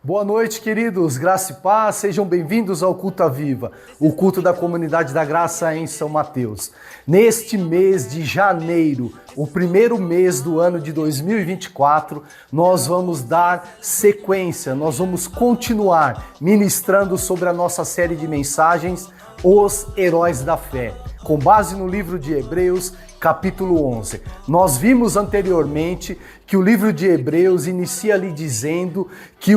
Boa noite, queridos. Graça e paz. Sejam bem-vindos ao Culto à Viva, o culto da Comunidade da Graça em São Mateus. Neste mês de janeiro, o primeiro mês do ano de 2024, nós vamos dar sequência, nós vamos continuar ministrando sobre a nossa série de mensagens, Os Heróis da Fé, com base no livro de Hebreus, capítulo 11. Nós vimos anteriormente que o livro de Hebreus inicia ali dizendo que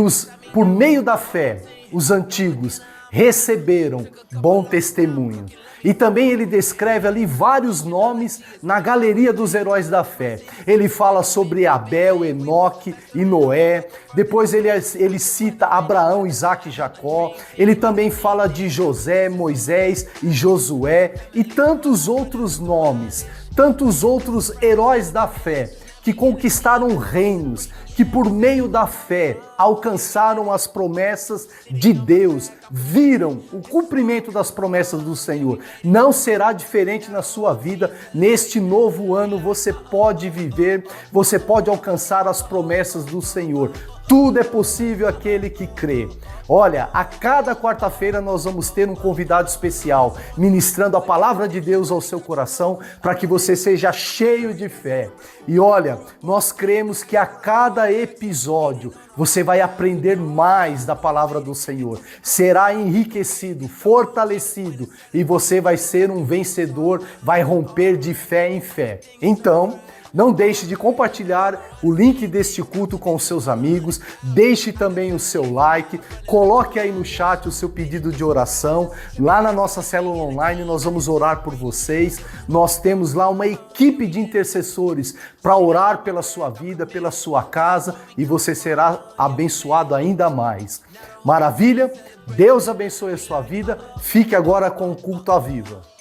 por meio da fé, os antigos receberam bom testemunho. E também ele descreve ali vários nomes na galeria dos heróis da fé. Ele fala sobre Abel, Enoque e Noé. Depois ele cita Abraão, Isaac e Jacó. Ele também fala de José, Moisés e Josué e tantos outros nomes, tantos outros heróis da fé que conquistaram reinos, que por meio da fé alcançaram as promessas de Deus, viram o cumprimento das promessas do Senhor. Não será diferente na sua vida. Neste novo ano você pode viver, você pode alcançar as promessas do Senhor. Tudo é possível àquele que crê. Olha, a cada quarta-feira nós vamos ter um convidado especial, ministrando a palavra de Deus ao seu coração, para que você seja cheio de fé. E olha, nós cremos que a cada episódio você vai aprender mais da palavra do Senhor, será enriquecido, fortalecido, e você vai ser um vencedor, vai romper de fé em fé. Então, não deixe de compartilhar o link deste culto com os seus amigos, deixe também o seu like, coloque aí no chat o seu pedido de oração. Lá na nossa célula online nós vamos orar por vocês, nós temos lá uma equipe de intercessores para orar pela sua vida, pela sua casa, e você será abençoado ainda mais. Maravilha? Deus abençoe a sua vida, fique agora com o Culto à Viva.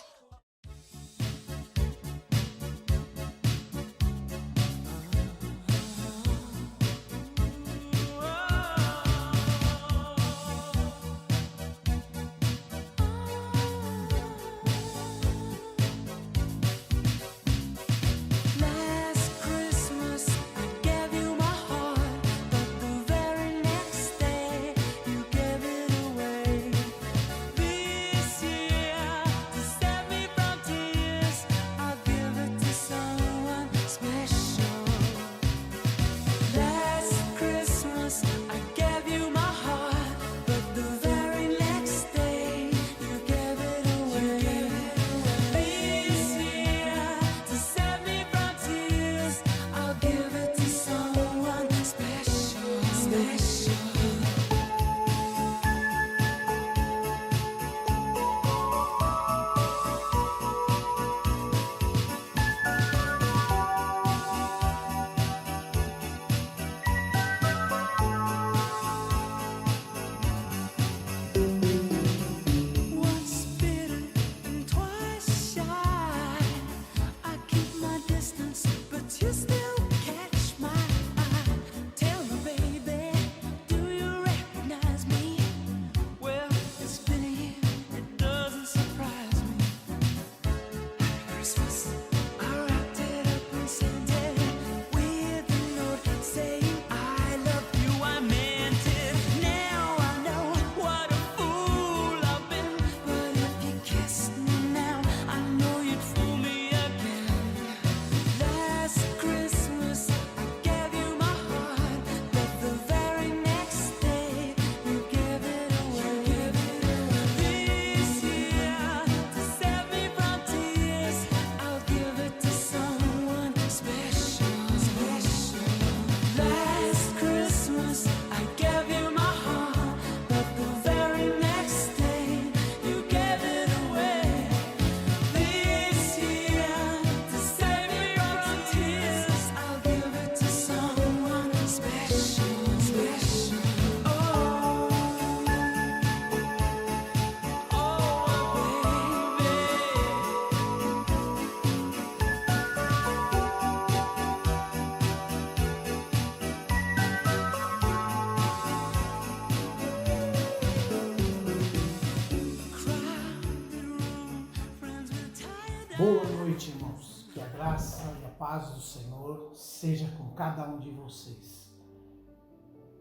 Boa noite, irmãos. Que a graça e a paz do Senhor seja com cada um de vocês.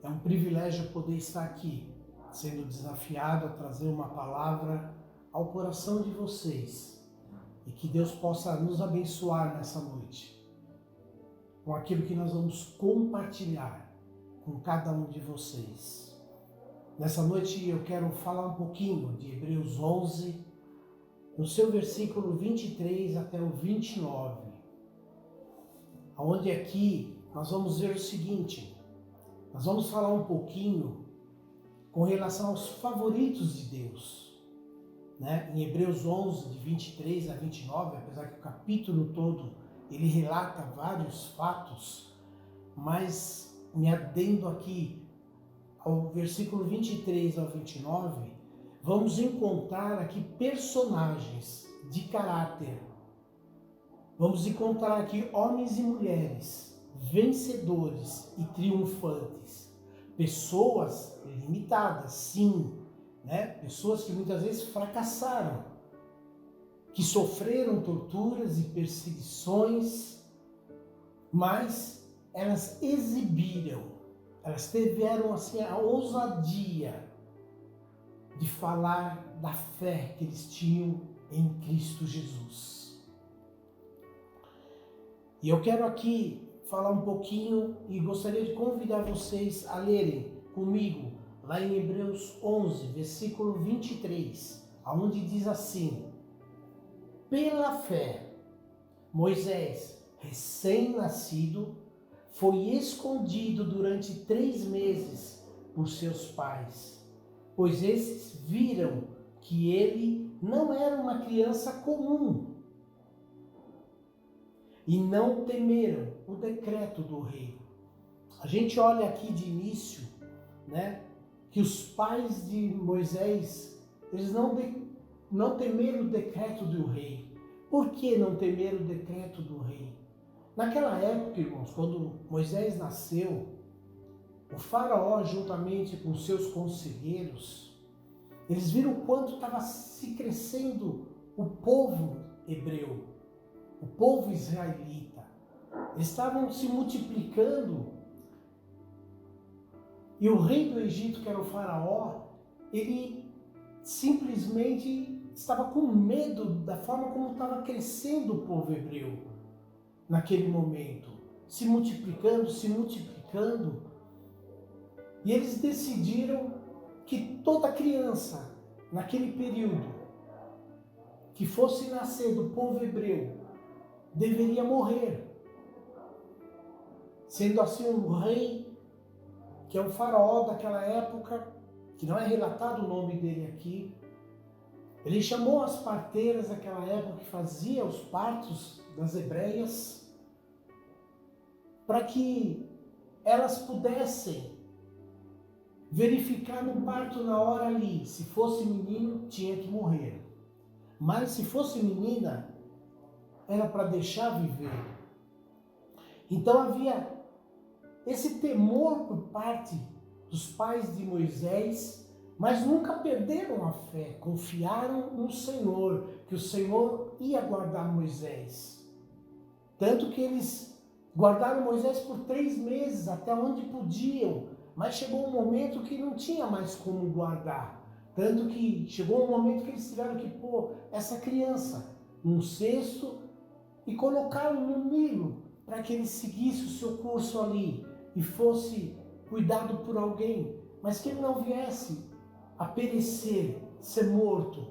É um privilégio poder estar aqui, sendo desafiado a trazer uma palavra ao coração de vocês e que Deus possa nos abençoar nessa noite com aquilo que nós vamos compartilhar com cada um de vocês. Nessa noite eu quero falar um pouquinho de Hebreus 11, no seu versículo 23 até o 29, onde aqui nós vamos ver o seguinte: nós vamos falar um pouquinho com relação aos favoritos de Deus, né? Em Hebreus 11, de 23 a 29, apesar que o capítulo todo ele relata vários fatos, mas me adendo aqui ao versículo 23 ao 29, vamos encontrar aqui personagens de caráter. Vamos encontrar aqui homens e mulheres vencedores e triunfantes. Pessoas limitadas, sim, né? Pessoas que muitas vezes fracassaram, que sofreram torturas e perseguições, mas elas exibiram, elas tiveram assim a ousadia de falar da fé que eles tinham em Cristo Jesus. E eu quero aqui falar um pouquinho e gostaria de convidar vocês a lerem comigo lá em Hebreus 11, versículo 23, onde diz assim: pela fé, Moisés, recém-nascido, foi escondido durante 3 meses por seus pais, pois esses viram que ele não era uma criança comum e não temeram o decreto do rei. A gente olha aqui de início, né, que os pais de Moisés, eles não temeram o decreto do rei. Por que não temeram o decreto do rei? Naquela época, irmãos, quando Moisés nasceu, o faraó, juntamente com seus conselheiros, eles viram o quanto estava se crescendo o povo hebreu, o povo israelita. Eles estavam se multiplicando. E o rei do Egito, que era o faraó, ele simplesmente estava com medo da forma como estava crescendo o povo hebreu naquele momento, se multiplicando. E eles decidiram que toda criança, naquele período, que fosse nascer do povo hebreu, deveria morrer. Sendo assim, um rei, que é o faraó daquela época, que não é relatado o nome dele aqui, ele chamou as parteiras daquela época que fazia os partos das hebreias para que elas pudessem verificar no parto na hora ali. Se fosse menino, tinha que morrer. Mas se fosse menina, era para deixar viver. Então havia esse temor por parte dos pais de Moisés, mas nunca perderam a fé, confiaram no Senhor, que o Senhor ia guardar Moisés. Tanto que eles guardaram Moisés por 3 meses, até onde podiam, mas chegou um momento que não tinha mais como guardar. Tanto que chegou um momento que eles tiveram que pôr essa criança num cesto e colocá-lo no Nilo, para que ele seguisse o seu curso ali e fosse cuidado por alguém, mas que ele não viesse a perecer, ser morto.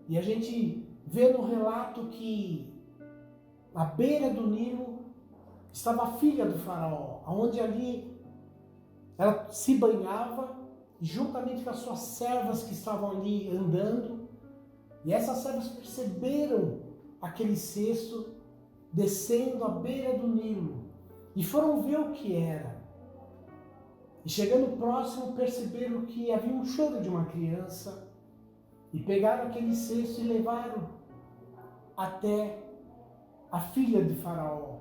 E a gente vê no relato que à beira do Nilo estava a filha do faraó, onde ali ela se banhava, juntamente com as suas servas que estavam ali andando, e essas servas perceberam aquele cesto descendo à beira do Nilo e foram ver o que era. E chegando próximo, perceberam que havia um choro de uma criança e pegaram aquele cesto e levaram até a filha de Faraó.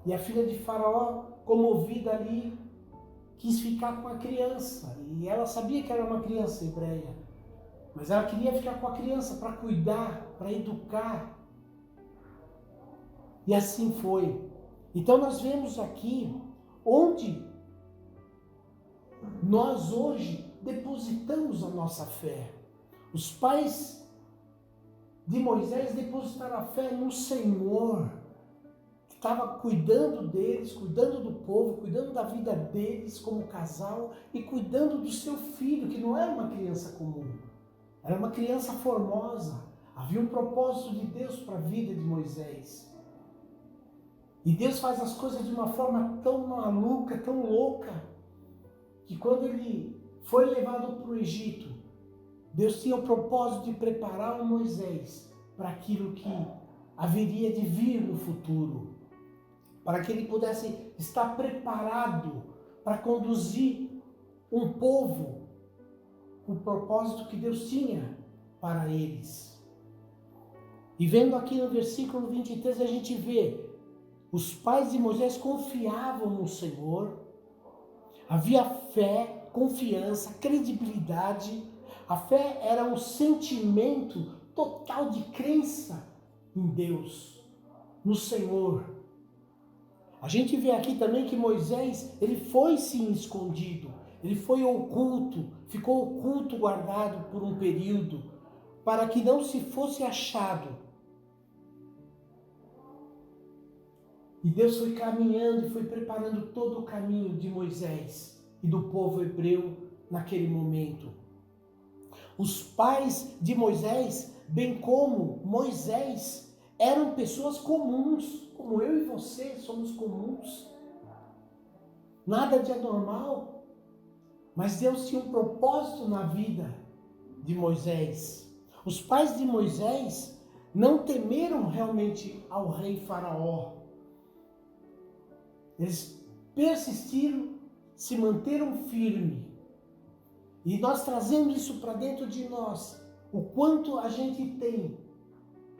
E a filha de Faraó, comovida ali, quis ficar com a criança. E ela sabia que era uma criança hebreia, mas ela queria ficar com a criança para cuidar, para educar. E assim foi. Então nós vemos aqui onde nós hoje depositamos a nossa fé. Os pais de Moisés depositaram a fé no Senhor, que estava cuidando deles, cuidando do povo, cuidando da vida deles como casal e cuidando do seu filho, que não era uma criança comum, era uma criança formosa. Havia um propósito de Deus para a vida de Moisés. E Deus faz as coisas de uma forma tão maluca, tão louca, que quando ele foi levado para o Egito, Deus tinha o propósito de preparar o Moisés para aquilo que haveria de vir no futuro, para que ele pudesse estar preparado para conduzir um povo, o propósito que Deus tinha para eles. E vendo aqui no versículo 23, a gente vê, os pais de Moisés confiavam no Senhor, havia fé, confiança, credibilidade. A fé era um sentimento total de crença em Deus, no Senhor. A gente vê aqui também que Moisés, ele foi sim escondido, ele foi oculto, ficou oculto, guardado por um período, para que não se fosse achado. E Deus foi caminhando e foi preparando todo o caminho de Moisés e do povo hebreu naquele momento. Os pais de Moisés, bem como Moisés, eram pessoas comuns, como eu e você somos comuns. Nada de anormal, mas Deus tinha um propósito na vida de Moisés. Os pais de Moisés não temeram realmente ao rei Faraó. Eles persistiram, se manteram firmes. E nós trazemos isso para dentro de nós. O quanto a gente tem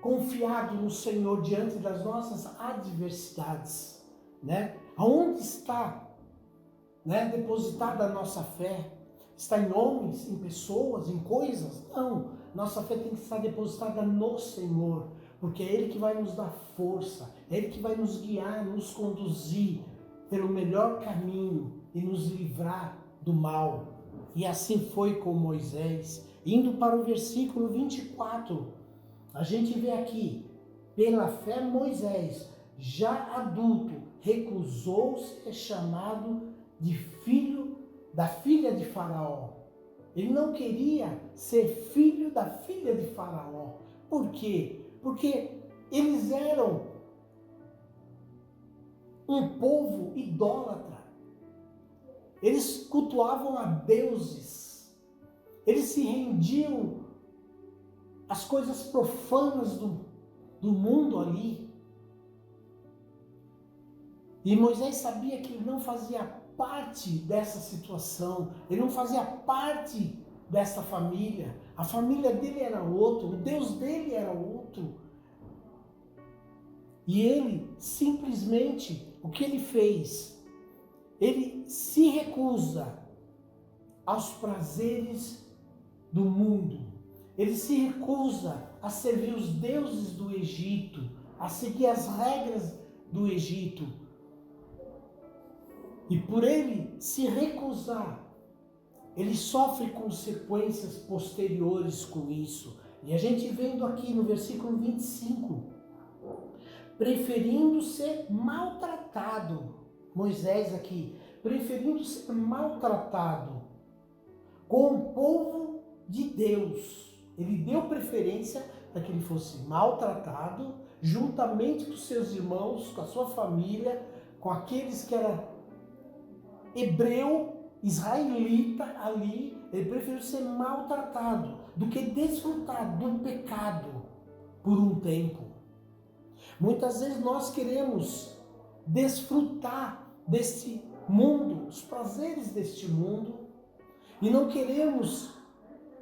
confiado no Senhor diante das nossas adversidades, né? Aonde está, né, depositada a nossa fé? Está em homens, em pessoas, em coisas? Não. Nossa fé tem que estar depositada no Senhor, porque é Ele que vai nos dar força, é Ele que vai nos guiar, nos conduzir pelo melhor caminho e nos livrar do mal. E assim foi com Moisés. Indo para o versículo 24, a gente vê aqui, pela fé Moisés, já adulto, recusou-se ser chamado de filho da filha de Faraó. Ele não queria ser filho da filha de Faraó. Por quê? Porque eles eram um povo idólatra. Eles cultuavam a deuses. Eles se rendiam às coisas profanas do mundo ali. E Moisés sabia que ele não fazia parte dessa situação. Ele não fazia parte dessa família. A família dele era outro. O Deus dele era outro. E ele simplesmente, o que ele fez? Ele se recusa aos prazeres do mundo. Ele se recusa a servir os deuses do Egito, a seguir as regras do Egito. E por ele se recusar, ele sofre consequências posteriores com isso. E a gente vendo aqui no versículo 25, preferindo ser maltratado, Moisés aqui, preferindo ser maltratado com o povo de Deus. Ele deu preferência para que ele fosse maltratado, juntamente com seus irmãos, com a sua família, com aqueles que eram hebreu, israelita ali. Ele preferiu ser maltratado do que desfrutar do pecado por um tempo. Muitas vezes nós queremos desfrutar deste mundo, os prazeres deste mundo, e não queremos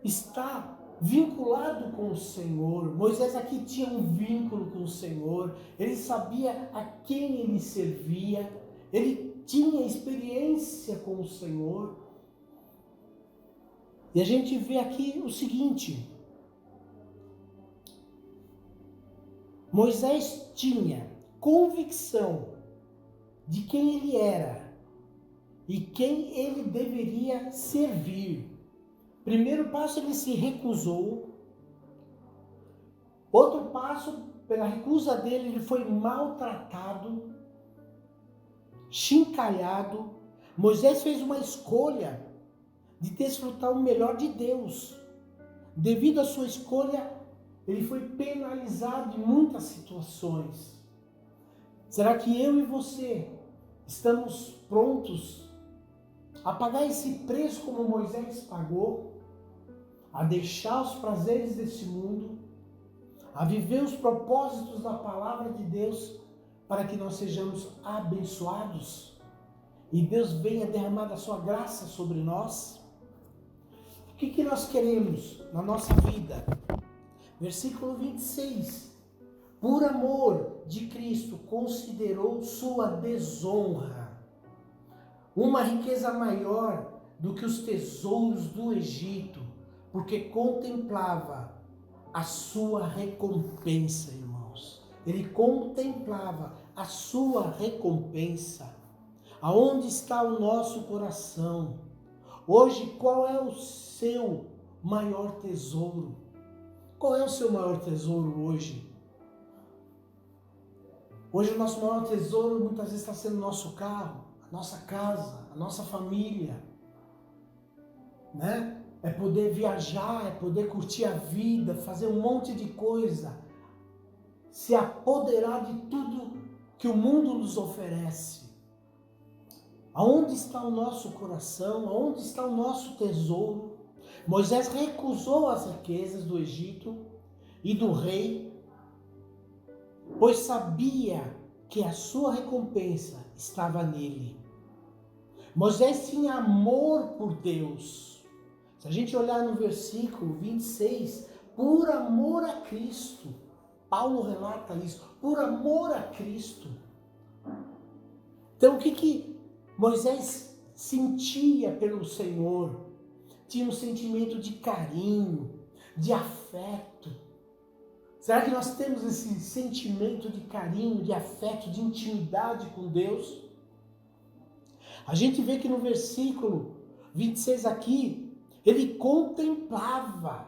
estar vinculado com o Senhor. Moisés aqui tinha um vínculo com o Senhor, ele sabia a quem ele servia, ele tinha experiência com o Senhor. E a gente vê aqui o seguinte: Moisés tinha convicção de quem ele era e quem ele deveria servir. Primeiro passo, ele se recusou. Outro passo, pela recusa dele, ele foi maltratado, chincalhado. Moisés fez uma escolha de desfrutar o melhor de Deus. Devido à sua escolha, ele foi penalizado em muitas situações. Será que eu e você estamos prontos a pagar esse preço como Moisés pagou? A deixar os prazeres desse mundo, a viver os propósitos da palavra de Deus para que nós sejamos abençoados e Deus venha derramar da sua graça sobre nós? O que nós queremos na nossa vida? Versículo 26. Por amor de Cristo, considerou sua desonra uma riqueza maior do que os tesouros do Egito, porque contemplava a sua recompensa, irmãos. Ele contemplava a sua recompensa. Aonde está o nosso coração? Hoje, qual é o seu maior tesouro? Qual é o seu maior tesouro hoje? Hoje o nosso maior tesouro muitas vezes está sendo o nosso carro, a nossa casa, a nossa família, né? É poder viajar, é poder curtir a vida, fazer um monte de coisa, se apoderar de tudo que o mundo nos oferece. Aonde está o nosso coração? Aonde está o nosso tesouro? Moisés recusou as riquezas do Egito e do rei, pois sabia que a sua recompensa estava nele. Moisés tinha amor por Deus. Se a gente olhar no versículo 26, por amor a Cristo, Paulo relata isso, por amor a Cristo. Então o que Moisés sentia pelo Senhor? Tinha um sentimento de carinho, de afeto. Será que nós temos esse sentimento de carinho, de afeto, de intimidade com Deus? A gente vê que no versículo 26 aqui, ele contemplava.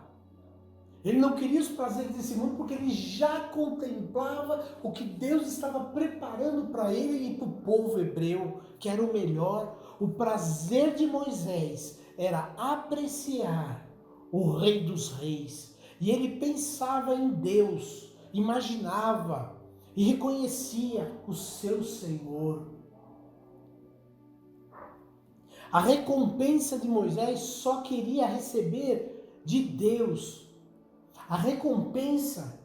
Ele não queria os prazeres desse mundo porque ele já contemplava o que Deus estava preparando para ele e para o povo hebreu, que era o melhor. O prazer de Moisés era apreciar o Rei dos Reis. E ele pensava em Deus, imaginava e reconhecia o seu Senhor. A recompensa de Moisés só queria receber de Deus. A recompensa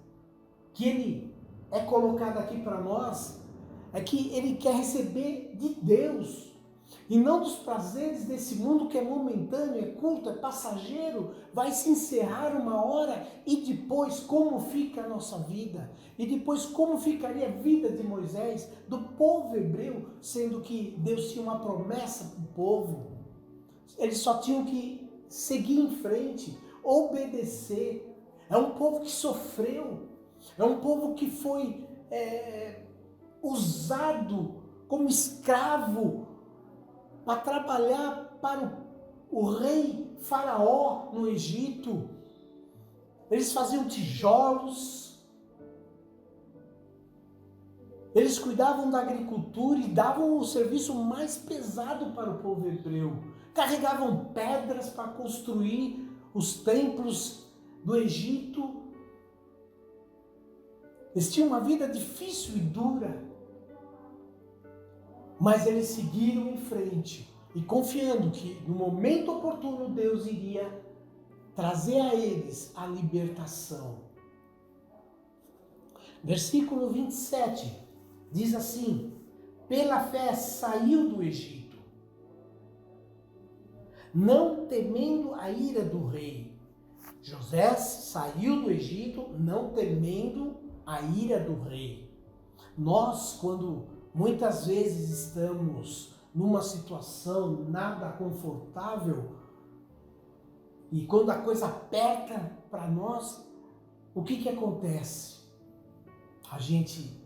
que ele é colocada aqui para nós é que ele quer receber de Deus e não dos prazeres desse mundo que é momentâneo, é curto, é passageiro, vai se encerrar uma hora e depois como fica a nossa vida? E depois como ficaria a vida de Moisés, do povo hebreu, sendo que Deus tinha uma promessa para o povo? Eles só tinham que seguir em frente, obedecer. É um povo que sofreu, é um povo que foi usado como escravo para trabalhar para o rei Faraó no Egito. Eles faziam tijolos, eles cuidavam da agricultura e davam o serviço mais pesado para o povo hebreu. Carregavam pedras para construir os templos do Egito. Eles tinham uma vida difícil e dura, mas eles seguiram em frente e confiando que no momento oportuno Deus iria trazer a eles a libertação. Versículo 27 diz assim: pela fé saiu do Egito, não temendo a ira do rei. José saiu do Egito não temendo a ira do rei. Nós, quando muitas vezes estamos numa situação nada confortável e quando a coisa aperta para nós, o que acontece? A gente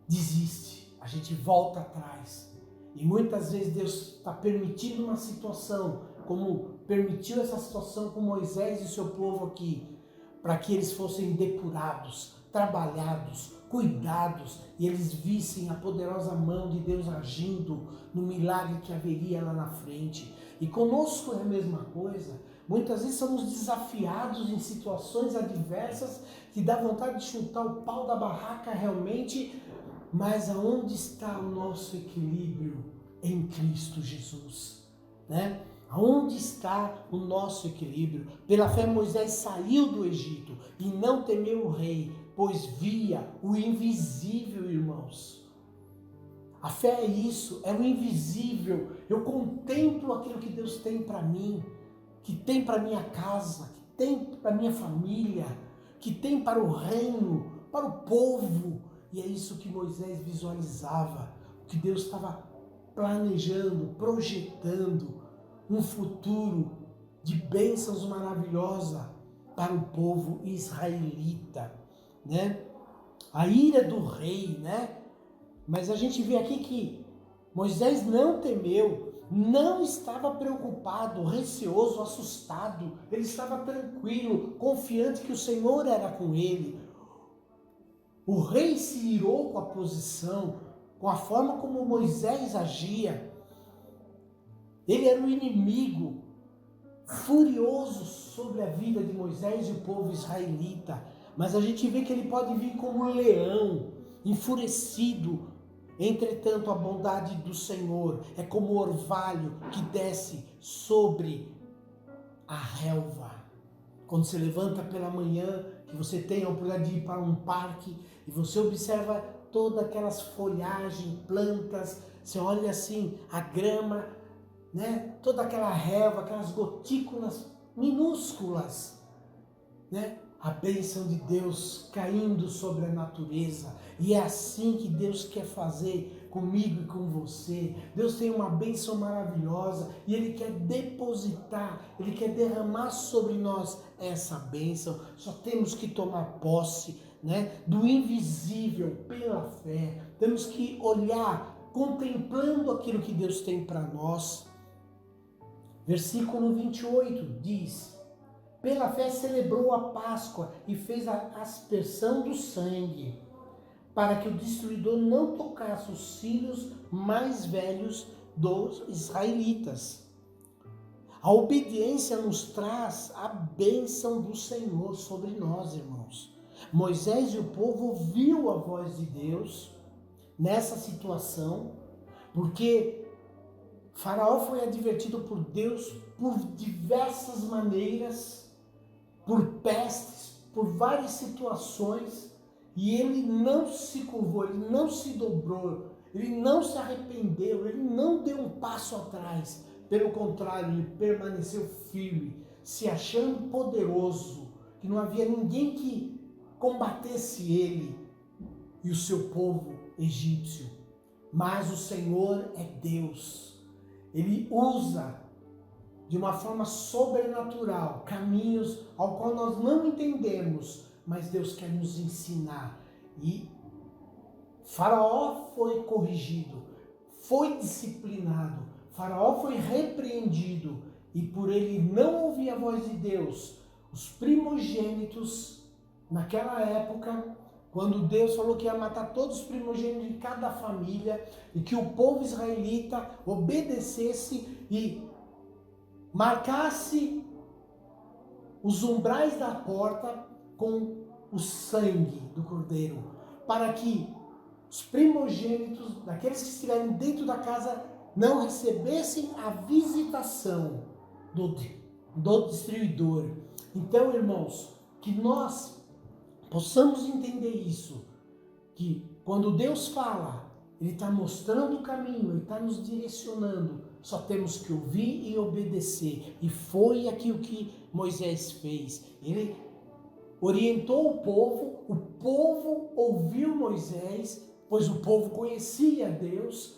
desiste, a gente volta atrás E muitas vezes Deus está permitindo uma situação, como permitiu essa situação com Moisés e seu povo aqui, para que eles fossem depurados, trabalhados, cuidados, e eles vissem a poderosa mão de Deus agindo no milagre que haveria lá na frente. E conosco é a mesma coisa. Muitas vezes somos desafiados em situações adversas que dá vontade de chutar o pau da barraca realmente, mas aonde está o nosso equilíbrio em Cristo Jesus, né? Aonde está o nosso equilíbrio? Pela fé Moisés saiu do Egito e não temeu o rei, pois via o invisível, irmãos. A fé é isso, é o invisível. Eu contemplo aquilo que Deus tem para mim, que tem para minha casa, que tem para minha família, que tem para o reino, para o povo. E é isso que Moisés visualizava, o que Deus estava planejando, projetando, um futuro de bênçãos maravilhosa para o povo israelita, né? A ira do rei, né? Mas a gente vê aqui que Moisés não temeu, não estava preocupado, receoso, assustado. Ele estava tranquilo, confiante que o Senhor era com ele. O rei se irou com a posição, com a forma como Moisés agia. Ele era o inimigo furioso sobre a vida de Moisés e o povo israelita. Mas a gente vê que ele pode vir como um leão, enfurecido. Entretanto, a bondade do Senhor é como o orvalho que desce sobre a relva. Quando você levanta pela manhã, que você tem a oportunidade de ir para um parque e você observa todas aquelas folhagens, plantas, você olha assim, a grama, né? Toda aquela relva, aquelas gotículas minúsculas, né? A bênção de Deus caindo sobre a natureza. E é assim que Deus quer fazer comigo e com você. Deus tem uma bênção maravilhosa e Ele quer depositar, Ele quer derramar sobre nós essa bênção. Só temos que tomar posse, né, do invisível pela fé. Temos que olhar contemplando aquilo que Deus tem para nós. Versículo 28 diz: pela fé celebrou a Páscoa e fez a aspersão do sangue, para que o destruidor não tocasse os filhos mais velhos dos israelitas. A obediência nos traz a bênção do Senhor sobre nós, irmãos. Moisés e o povo ouviu a voz de Deus nessa situação, porque Faraó foi advertido por Deus por diversas maneiras, por pestes, por várias situações, e ele não se curvou, ele não se dobrou, ele não se arrependeu, ele não deu um passo atrás. Pelo contrário, ele permaneceu firme, se achando poderoso, que não havia ninguém que combatesse ele e o seu povo egípcio. Mas o Senhor é Deus. Ele usa de uma forma sobrenatural caminhos ao qual nós não entendemos, mas Deus quer nos ensinar. E Faraó foi corrigido, foi disciplinado, Faraó foi repreendido, e por ele não ouvir a voz de Deus, os primogênitos, naquela época, quando Deus falou que ia matar todos os primogênitos de cada família, e que o povo israelita obedecesse e marcasse os umbrais da porta com o sangue do cordeiro, para que os primogênitos, daqueles que estiverem dentro da casa, não recebessem a visitação do destruidor. Então, irmãos, que nós possamos entender isso, que quando Deus fala, Ele está mostrando o caminho, Ele está nos direcionando, só temos que ouvir e obedecer. E foi aquilo que Moisés fez. Ele orientou o povo ouviu Moisés, pois o povo conhecia Deus,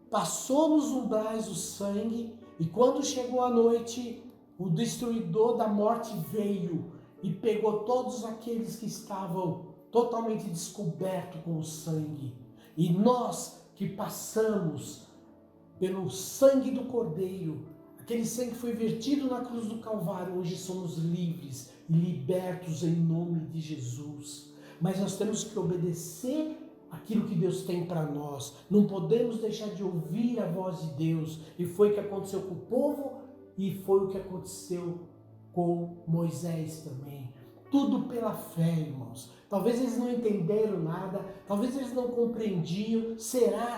passou nos umbrais o sangue, e quando chegou a noite, o destruidor da morte veio e pegou todos aqueles que estavam totalmente descobertos com o sangue. E nós que passamos pelo sangue do Cordeiro, aquele sangue que foi vertido na cruz do Calvário, hoje somos livres e libertos em nome de Jesus. Mas nós temos que obedecer aquilo que Deus tem para nós. Não podemos deixar de ouvir a voz de Deus. E foi o que aconteceu com o povo e foi o que aconteceu com Moisés também. Tudo pela fé, irmãos. Talvez eles não entenderam nada, talvez eles não compreendiam. Será?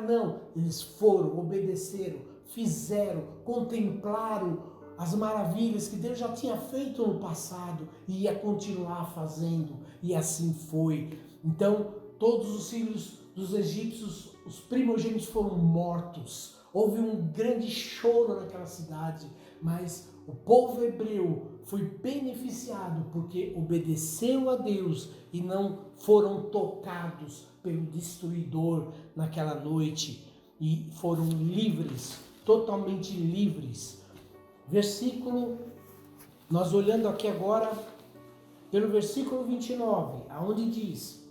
Não. Eles foram, obedeceram, fizeram, contemplaram as maravilhas que Deus já tinha feito no passado e ia continuar fazendo. E assim foi. Então, todos os filhos dos egípcios, os primogênitos foram mortos. Houve um grande choro naquela cidade, mas o povo hebreu foi beneficiado porque obedeceu a Deus e não foram tocados pelo destruidor naquela noite e foram livres, totalmente livres. Nós olhando aqui agora pelo versículo 29, aonde diz: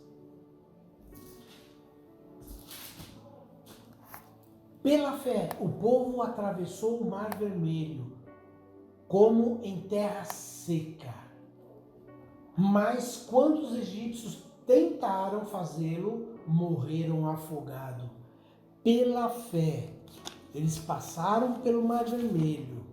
pela fé, o povo atravessou o Mar Vermelho, como em terra seca. Mas quando os egípcios tentaram fazê-lo, morreram afogados. Pela fé, eles passaram pelo Mar Vermelho.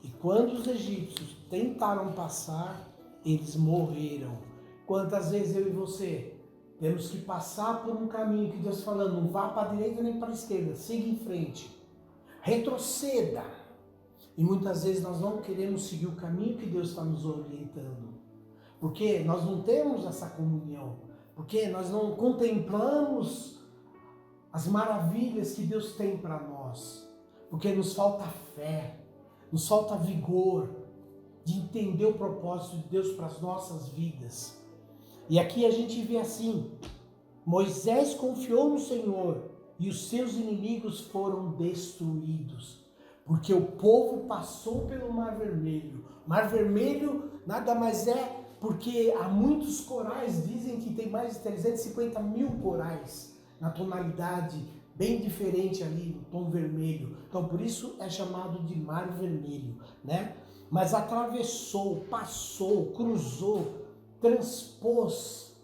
E quando os egípcios tentaram passar, eles morreram. Quantas vezes eu e você temos que passar por um caminho que Deus falando, não vá para a direita nem para a esquerda, siga em frente, retroceda. E muitas vezes nós não queremos seguir o caminho que Deus está nos orientando, porque nós não temos essa comunhão, porque nós não contemplamos as maravilhas que Deus tem para nós, porque nos falta fé, nos falta vigor de entender o propósito de Deus para as nossas vidas. E aqui a gente vê assim, Moisés confiou no Senhor e os seus inimigos foram destruídos, porque o povo passou pelo Mar Vermelho. Mar Vermelho nada mais é porque há muitos corais, dizem que tem mais de 350 mil corais, na tonalidade bem diferente ali, no tom vermelho. Então por isso é chamado de Mar Vermelho, né? Mas atravessou, passou, cruzou, transpôs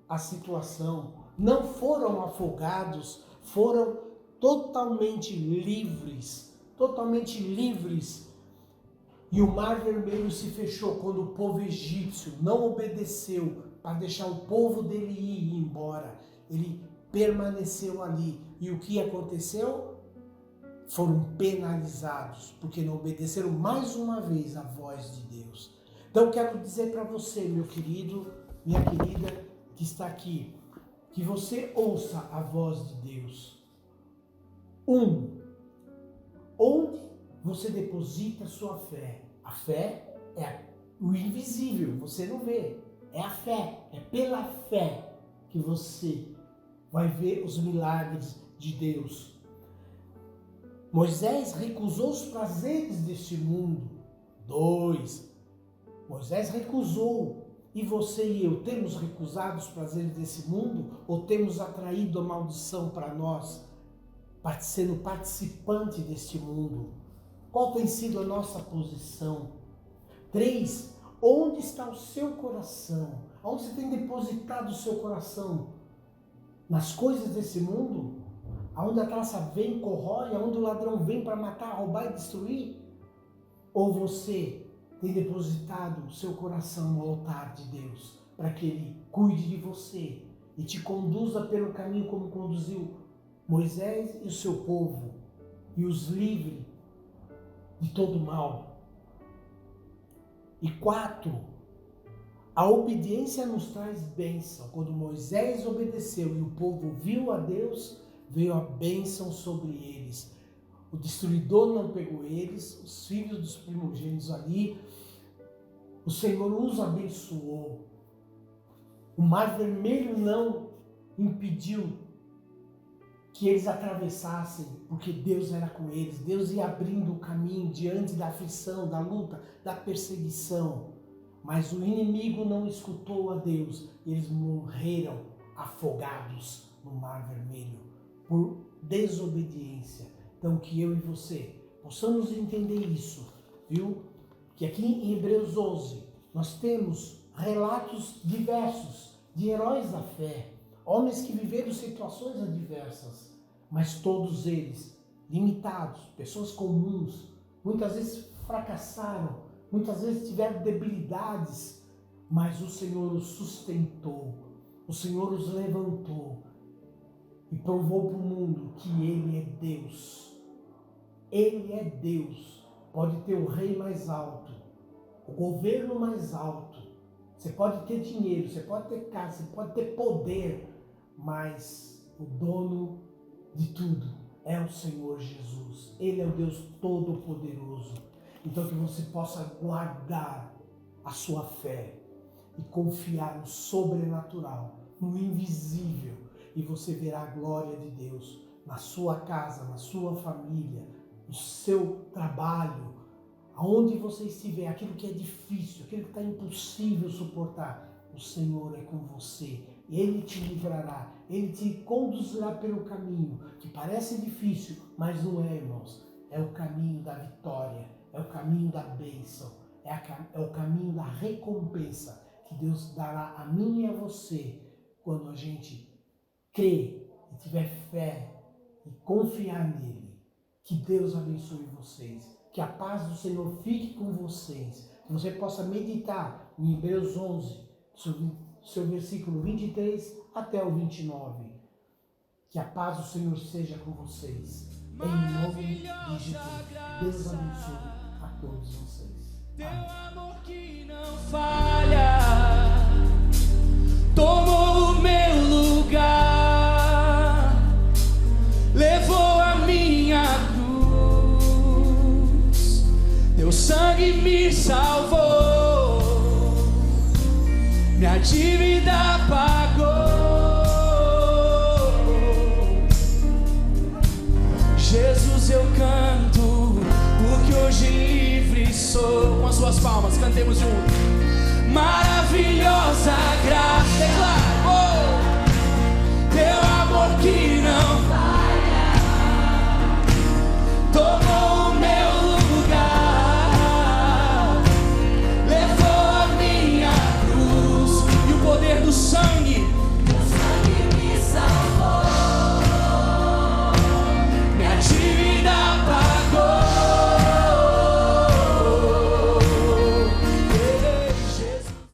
a situação, não foram afogados, foram totalmente livres, e o Mar Vermelho se fechou quando o povo egípcio não obedeceu para deixar o povo dele ir embora, ele permaneceu ali, e o que aconteceu? Foram penalizados, porque não obedeceram mais uma vez a voz de Deus. Então quero dizer para você, meu querido, minha querida, que está aqui, que você ouça a voz de Deus. Onde você deposita sua fé? A fé é o invisível, você não vê. É a fé, é pela fé que você vai ver os milagres de Deus. Moisés recusou os prazeres deste mundo. 2. Moisés recusou. E você e eu temos recusado os prazeres desse mundo ou temos atraído a maldição para nós, sendo participante deste mundo? Qual tem sido a nossa posição? 3. Onde está o seu coração? Onde você tem depositado o seu coração? Nas coisas desse mundo? Aonde a traça vem, corrói, aonde o ladrão vem para matar, roubar e destruir? Ou você tem depositado o seu coração no altar de Deus, para que Ele cuide de você e te conduza pelo caminho como conduziu Moisés e o seu povo, e os livre de todo mal? E 4, a obediência nos traz bênção. Quando Moisés obedeceu e o povo viu a Deus, veio a bênção sobre eles. O destruidor não pegou eles, os filhos dos primogênitos ali. O Senhor os abençoou. O Mar Vermelho não impediu que eles atravessassem, porque Deus era com eles. Deus ia abrindo o caminho diante da aflição, da luta, da perseguição. Mas o inimigo não escutou a Deus. Eles morreram afogados no Mar Vermelho por desobediência. Então que eu e você possamos entender isso, viu? Que aqui em Hebreus 11 nós temos relatos diversos de heróis da fé, homens que viveram situações adversas, mas todos eles limitados, pessoas comuns, muitas vezes fracassaram, muitas vezes tiveram debilidades, mas o Senhor os sustentou, o Senhor os levantou e provou para o mundo que Ele é Deus. Ele é Deus. Pode ter o rei mais alto, o governo mais alto, você pode ter dinheiro, você pode ter casa, você pode ter poder, mas o dono de tudo é o Senhor Jesus. Ele é o Deus Todo-Poderoso. Então que você possa guardar a sua fé e confiar no sobrenatural, no invisível, e você verá a glória de Deus na sua casa, na sua família, no seu trabalho, aonde você estiver, aquilo que é difícil, aquilo que está impossível suportar, o Senhor é com você. Ele te livrará, Ele te conduzirá pelo caminho que parece difícil, mas não é, irmãos. É o caminho da vitória, é o caminho da bênção, é o caminho da recompensa que Deus dará a mim e a você quando a gente crê e tiver fé e confiar nele. Que Deus abençoe vocês, que a paz do Senhor fique com vocês, que você possa meditar em Hebreus 11, seu versículo 23 até o 29. Que a paz do Senhor seja com vocês, em nome de Jesus. Deus abençoe a todos vocês. Amém. Teu amor que não falha tomou o meu lugar, levou a minha cruz, teu sangue me salvou, minha dívida pagou. Jesus, eu canto, porque hoje livre sou. Com as suas palmas, cantemos juntos. Maravilhosa graça, declaro.